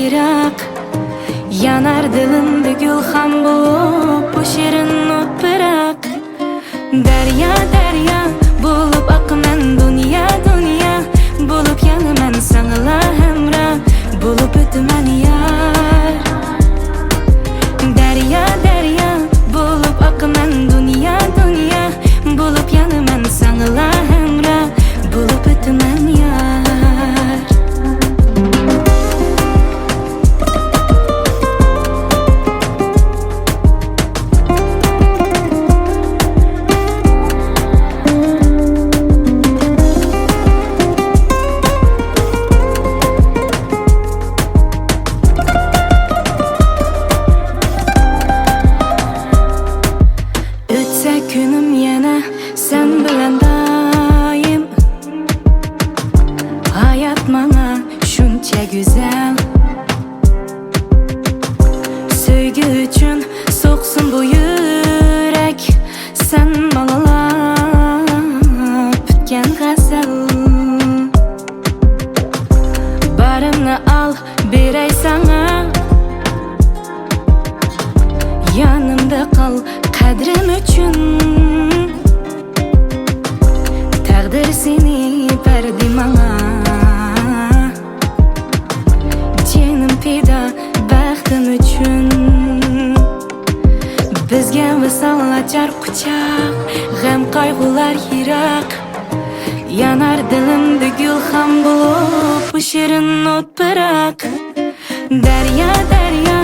yirak. Yanar dilimde gülhan bulup bu şirin not bırak. Derya derya bulup akınan dünya dünya. Bulup yanıman sanıla hemra. Bulup ötümen yar. Derya derya bulup akınan dünya dünya. Bulup yanıman sanıla hemra. Bulup ötümen yar. Günüm yana sen bilen daim. Hayat bana şuncha güzel. Sevgi üçün soğsun bu yürek. Sen balalap bitken gazel. Barımni al beray sana. Yanımda kal kadrim üçün. Taqdir seni berdi bana. Cenim pida baxtim üçün. Bizga visol açar quchoq. G'am qayg'ular yiroq. Yanar dilimda gulxan bo'lib bu shirin not bırak. Derya derya